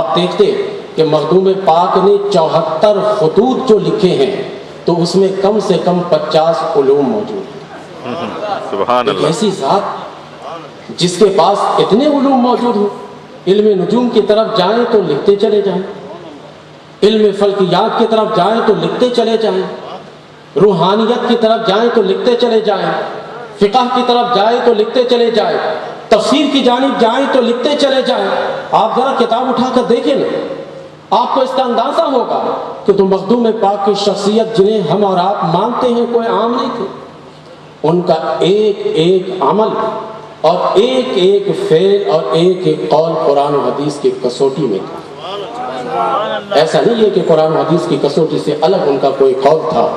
آپ دیکھتے کہ مخدوم پاک نے 74 خطوط جو لکھے ہیں تو اس میں کم سے کم 50 علوم موجود ہیں۔ سبحان ایک اللہ۔ ایسی ذات جس کے پاس اتنے علوم موجود ہوں، علم نجوم کی طرف جائیں تو لکھتے چلے جائیں، علم فلکیات کی طرف جائیں تو لکھتے چلے جائیں، روحانیت کی طرف جائیں تو لکھتے چلے جائیں، فقہ کی طرف جائیں تو لکھتے چلے جائیں، تفسیر کی جانب جائیں تو لکھتے چلے جائیں۔ آپ ذرا کتاب اٹھا کر دیکھیں نا، آپ کو اس کا اندازہ ہوگا کہ تو مخدوم پاک کی شخصیت جنہیں ہم اور آپ مانتے ہیں کوئی عام نہیں تھی۔ ان کا ایک ایک عمل اور ایک ایک فعل اور ایک ایک قول قرآن و حدیث کی کسوٹی میں تھا۔ ایسا نہیں ہے کہ قرآن و حدیث کی کسوٹی سے الگ ان کا کوئی قول تھا۔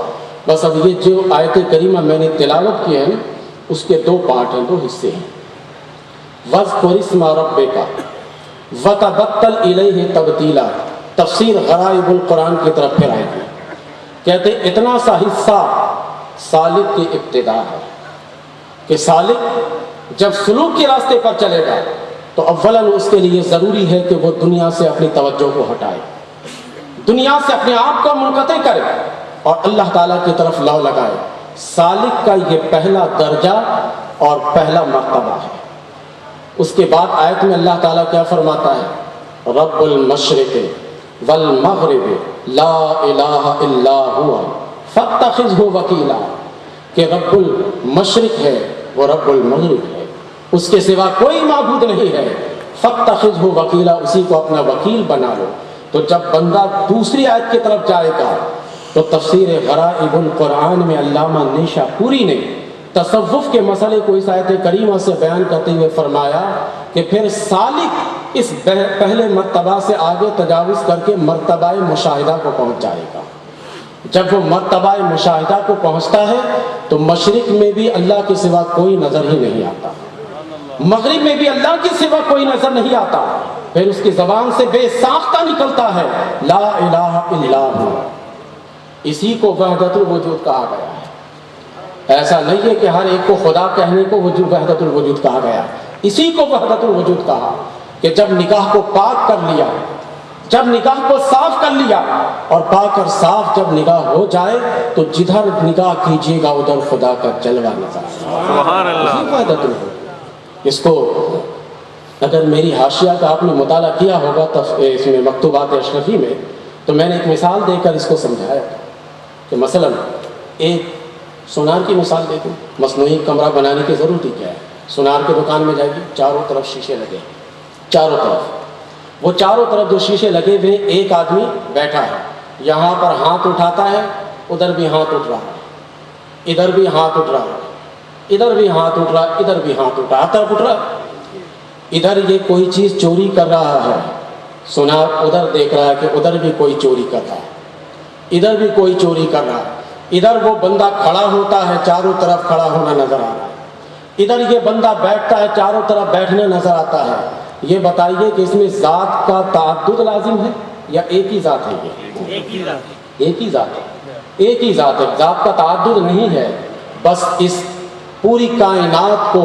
بس اب یہ جو آیت کریمہ میں نے تلاوت کی ہے اس کے 2 پارٹ ہیں، 2 حصے ہیں۔ وَاذْكُرِ اسْمَ رَبِّكَ وَتَبَتَّلْ إِلَيْهِ تَبْتِيلًا، تفسیر غرائب القرآن کی طرف پھر آئے گی۔ کہتے اتنا سا حصہ سالک کی ابتدا ہے کہ سالک جب سلوک کے راستے پر چلے گا تو اولاً اس کے لیے ضروری ہے کہ وہ دنیا سے اپنی توجہ کو ہٹائے، دنیا سے اپنے آپ کو منقطع کرے اور اللہ تعالیٰ کی طرف لو لگائے۔ سالک کا یہ پہلا درجہ اور پہلا مرتبہ ہے۔ اس کے بعد آیت میں اللہ تعالیٰ کیا فرماتا ہے؟ رب المشرق والمغرب لا الہ الا ہوا فاتخذہ وکیلا، کہ رب المشرق ہے وہ رب المغرب ہے، اس کے سوا کوئی معبود نہیں ہے، فاتخذہ وکیلا، اسی کو اپنا وکیل بنا لو۔ تو جب بندہ دوسری آیت کی طرف جائے گا تو تفسیر غرائب القرآن میں علامہ نیشاپوری نے تصوف کے مسئلے کو اس آیت کریمہ سے بیان کرتے ہوئے فرمایا کہ پھر سالک اس پہلے مرتبہ سے آگے تجاوز کر کے مرتبہ مشاہدہ کو پہنچ جائے گا۔ جب وہ مرتبہ مشاہدہ کو پہنچتا ہے تو مشرق میں بھی اللہ کے سوا کوئی نظر ہی نہیں آتا، مغرب میں بھی اللہ کے سوا کوئی نظر نہیں آتا، پھر اس کی زبان سے بے ساختہ نکلتا ہے لا الہ الا ہو۔ اسی کو وحدت الوجود کہا گیا ہے۔ ایسا نہیں ہے کہ ہر ایک کو خدا کہنے کو وحدت الوجود کہا گیا، اسی کو وحدت الوجود کہا کہ جب نکاح کو پاک کر لیا، جب نکاح کو صاف کر لیا اور پاک اور صاف جب نکاح ہو جائے تو جدھر نکاح کیجیے گا ادھر خدا کا جلوہ نظر آئے۔ سبحان اللہ۔ وحدت الوجود، اس کو اگر میری حاشیہ کا آپ نے مطالعہ کیا ہوگا اس میں مکتوبات اشرفی میں تو میں نے ایک مثال دے کر اس کو سمجھایا کہ مثلا ایک سونار کی مثال دے دوں۔ مصنوعی کمرہ بنانے کی ضرورت ہی کیا ہے؟ سونار کی دکان میں جائے گی، چاروں طرف شیشے لگے، چاروں طرف، وہ چاروں طرف جو شیشے لگے ہوئے ایک آدمی بیٹھا ہے، یہاں پر ہاتھ اٹھاتا ہے، ادھر بھی ہاتھ اٹھ رہا ہے، ادھر بھی ہاتھ اٹھ رہا ہے، ادھر بھی ہاتھ اٹھ رہا ہے، ادھر بھی ہاتھ اٹھ رہا ہے، ہر طرف اٹھ رہا ہے۔ ادھر یہ کوئی چیز چوری کر رہا ہے، سونار ادھر دیکھ رہا ہے کہ ادھر بھی کوئی چوری کر رہا ہے، ادھر بھی کوئی چوری کر رہا ہے، ادھر وہ بندہ کھڑا ہوتا ہے، چاروں طرف کھڑا ہونا نظر آ رہا ہے، ادھر یہ بندہ بیٹھتا ہے، چاروں طرف بیٹھنا نظر آتا ہے۔ یہ بتائیے کہ اس میں ذات کا تعدد لازم ہے یا ایک ہی ذات ہے؟ یہ ایک ہی ذات ہے، ایک ہی ذات ہے، ایک ہی ذات ہے، ذات کا تعدد نہیں ہے۔ بس اس پوری کائنات کو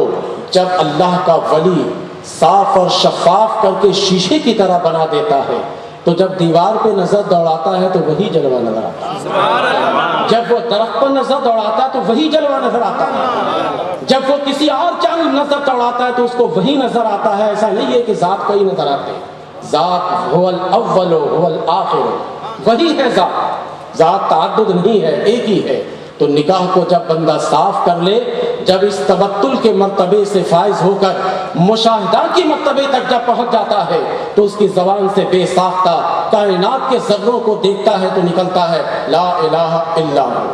جب اللہ کا ولی صاف اور شفاف کر کے شیشے کی طرح بنا دیتا ہے تو جب دیوار پہ نظر دوڑاتا ہے تو وہی جلوہ نظر آتا ہے، جب وہ درخت پر نظر دوڑاتا ہے تو وہی جلوہ نظر آتا ہے، جب وہ کسی اور جانب نظر دوڑاتا ہے تو اس کو وہی نظر آتا ہے۔ ایسا نہیں ہے کہ ذات کئی نظر آتے ہیں، ذات هو الاول هو الآخر، وہی ہے ذات، ذات تعدد نہیں ہے، ایک ہی ہے۔ تو نکاح کو جب بندہ صاف کر لے، جب اس تبتل کے مرتبے سے فائز ہو کر مشاہدہ کے مرتبے تک جب پہنچ جاتا ہے تو اس کی زبان سے بے ساختہ کائنات کے ذروں کو دیکھتا ہے تو نکلتا ہے لا الہ الا ہو،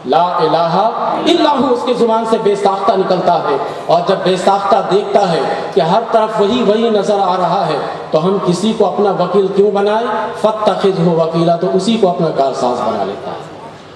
لا الہ الا ہو، اس کی زبان سے بے ساختہ نکلتا ہے۔ اور جب بے ساختہ دیکھتا ہے کہ ہر طرف وہی نظر آ رہا ہے تو ہم کسی کو اپنا وکیل کیوں بنائیں؟ فاتخذہ وکیلا، تو اسی کو اپنا کارساز بنا لیتا ہے،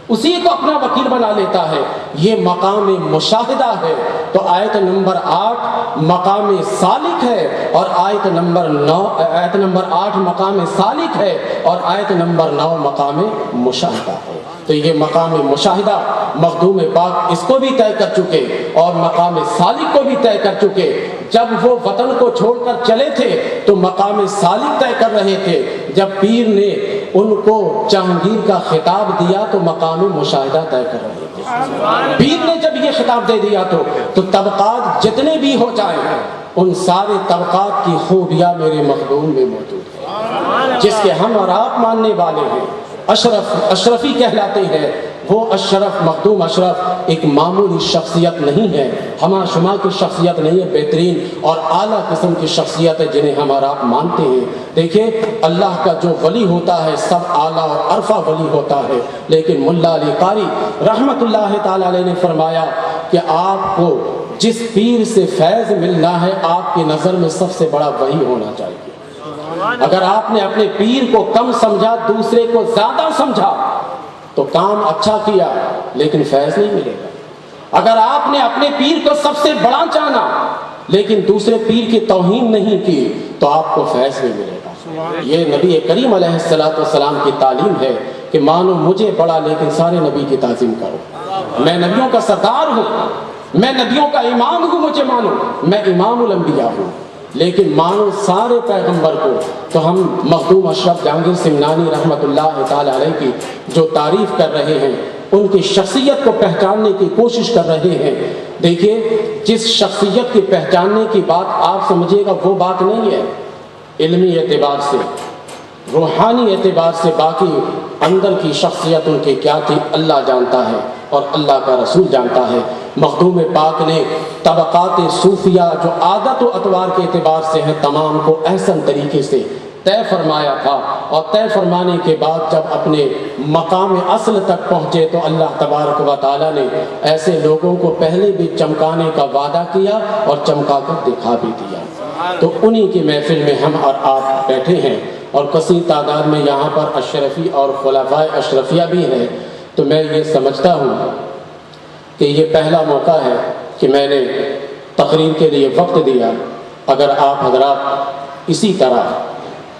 اسی کو اپنا وکیل بنا لیتا ہے۔ یہ مقام مشاہدہ ہے۔ تو آیت نمبر 8 مقام سالک ہے اور آیت نمبر 8 مقام سالک ہے اور آیت نمبر 9 مقام مشاہدہ ہے۔ تو یہ مقام مشاہدہ مخدوم پاک اس کو بھی طے کر چکے اور مقام سالک کو بھی طے کر چکے۔ جب وہ وطن کو چھوڑ کر چلے تھے تو مقام سالک طے کر رہے تھے، جب پیر نے ان کو جہانگیر کا خطاب دیا تو مقام مشاہدہ طے کر رہے تھے۔ پیر نے جب یہ خطاب دے دیا تو طبقات جتنے بھی ہو جائیں ان سارے طبقات کی خوبیاں میرے مخدوم میں موجود ہیں، جس کے ہم اور آپ ماننے والے ہیں، اشرفی کہلاتے ہیں۔ وہ اشرف، مخدوم اشرف ایک معمولی شخصیت نہیں ہے، ہما شما کی شخصیت نہیں ہے، بہترین اور اعلیٰ قسم کی شخصیت ہے جنہیں ہم اور آپ مانتے ہیں۔ دیکھیں اللہ کا جو ولی ہوتا ہے سب اعلیٰ اور عرفہ ولی ہوتا ہے، لیکن ملا علی قاری رحمت اللہ تعالیٰ علیہ نے فرمایا کہ آپ کو جس پیر سے فیض ملنا ہے آپ کی نظر میں سب سے بڑا وہی ہونا چاہیے۔ اگر آپ نے اپنے پیر کو کم سمجھا، دوسرے کو زیادہ سمجھا تو کام اچھا کیا لیکن فیض نہیں ملے گا۔ اگر آپ نے اپنے پیر کو سب سے بڑا جانا لیکن دوسرے پیر کی توہین نہیں کی تو آپ کو فیض نہیں ملے گا۔ یہ نبی کریم علیہ السلام کی تعلیم ہے کہ مانو مجھے بڑا لیکن سارے نبی کی تعظیم کرو۔ میں نبیوں کا سردار ہوں، میں نبیوں کا امام ہوں، مجھے مانو، میں امام الانبیاء ہوں، لیکن مانو سارے پیغمبر کو۔ تو ہم مخدوم اشرف جہانگیر سمنانی رحمت اللہ تعالی علیہ کی جو تعریف کر رہے ہیں، ان کی شخصیت کو پہچاننے کی کوشش کر رہے ہیں۔ دیکھیے جس شخصیت کی پہچاننے کی بات آپ سمجھے گا وہ بات نہیں ہے علمی اعتبار سے، روحانی اعتبار سے، باقی اندر کی شخصیت ان کی کیا تھی اللہ جانتا ہے اور اللہ کا رسول جانتا ہے۔ مخدوم پاک نے طبقات صوفیہ جو عادت و اطوار کے اعتبار سے ہیں تمام کو احسن طریقے سے طے فرمایا تھا، اور طے فرمانے کے بعد جب اپنے مقام اصل تک پہنچے تو اللہ تبارک و تعالیٰ نے ایسے لوگوں کو پہلے بھی چمکانے کا وعدہ کیا اور چمکا کر دکھا بھی دیا۔ تو انہی کی محفل میں ہم اور آپ بیٹھے ہیں اور کثیر تعداد میں یہاں پر اشرفی اور خلفائے اشرفیہ بھی ہیں۔ تو میں یہ سمجھتا ہوں کہ یہ پہلا موقع ہے کہ میں نے تقریر کے لیے وقت دیا۔ اگر آپ حضرات اسی طرح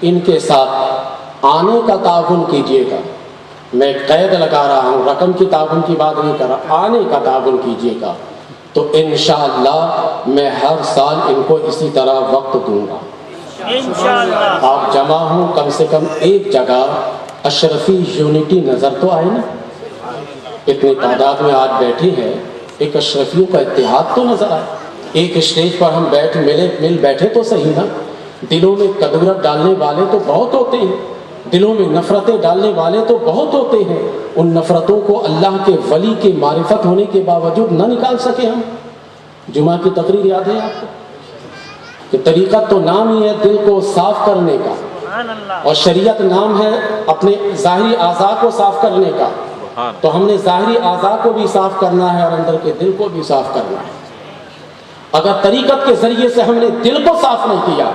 ان کے ساتھ آنے کا تعاون کیجیے گا، میں قید لگا رہا ہوں، رقم کی تعاون کی بات نہیں کر رہا، آنے کا تعاون کیجیے گا تو انشاءاللہ میں ہر سال ان کو اسی طرح وقت دوں گا۔ انشاءاللہ آپ جمع ہوں، کم سے کم ایک جگہ اشرفی یونٹی نظر تو آئے نا، اتنی تعداد میں آج بیٹھی ہے، ایک اشرفیوں کا اتحاد تو نظر آئے۔ ایک اسٹیج پر ہم مل بیٹھے تو صحیح نا، دلوں میں کدورت ڈالنے والے تو بہت ہوتے ہیں، دلوں میں نفرتیں ڈالنے والے تو بہت ہوتے ہیں، ان نفرتوں کو اللہ کے ولی کی معرفت ہونے کے باوجود نہ نکال سکے ہم۔ جمعہ کی تقریر یاد ہے آپ کو کہ طریقت تو نام ہی ہے دل کو صاف کرنے کا، اور شریعت نام ہے اپنے ظاہری اعضاء کو صاف کرنے کا۔ تو ہم نے ظاہری اعضاء کو بھی صاف کرنا ہے اور اندر کے دل کو بھی صاف کرنا ہے۔ اگر طریقت کے ذریعے سے ہم نے دل کو صاف نہیں کیا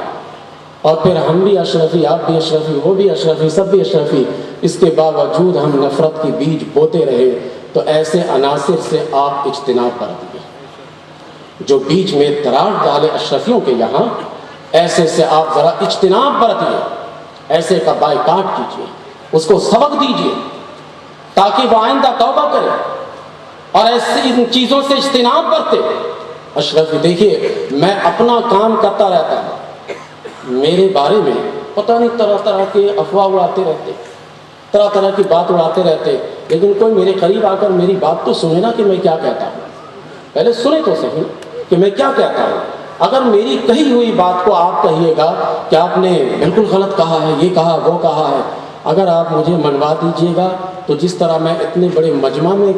اور پھر ہم بھی اشرفی، آپ بھی اشرفی، وہ بھی اشرفی، سب بھی اشرفی، اس کے باوجود ہم نفرت کی بیج بوتے رہے تو ایسے عناصر سے آپ اجتناب کر دیے۔ جو بیچ میں دراڑ ڈالے اشرفیوں کے یہاں، ایسے سے آپ ذرا اجتناب برتیے، ایسے کا بائیکاٹ کیجیے، اس کو سبق دیجیے تاکہ وہ آئندہ توبہ کرے اور ایسی ان چیزوں سے اجتناب برتے۔ اشرفی دیکھیے میں اپنا کام کرتا رہتا ہوں، میرے بارے میں پتہ نہیں طرح طرح کے افواہ اڑاتے رہتے، طرح طرح کی بات اڑاتے رہتے، لیکن کوئی میرے قریب آ کر میری بات تو سنے نا کہ میں کیا کہتا ہوں، پہلے سنے تو صحیح کہ میں کیا کہتا ہوں۔ اگر میری کہی ہوئی بات کو آپ کہیے گا کہ آپ نے بالکل غلط کہا ہے، یہ کہا وہ کہا ہے، اگر آپ مجھے منوا دیجیے گا تو جس طرح میں اتنے بڑے مجمع میں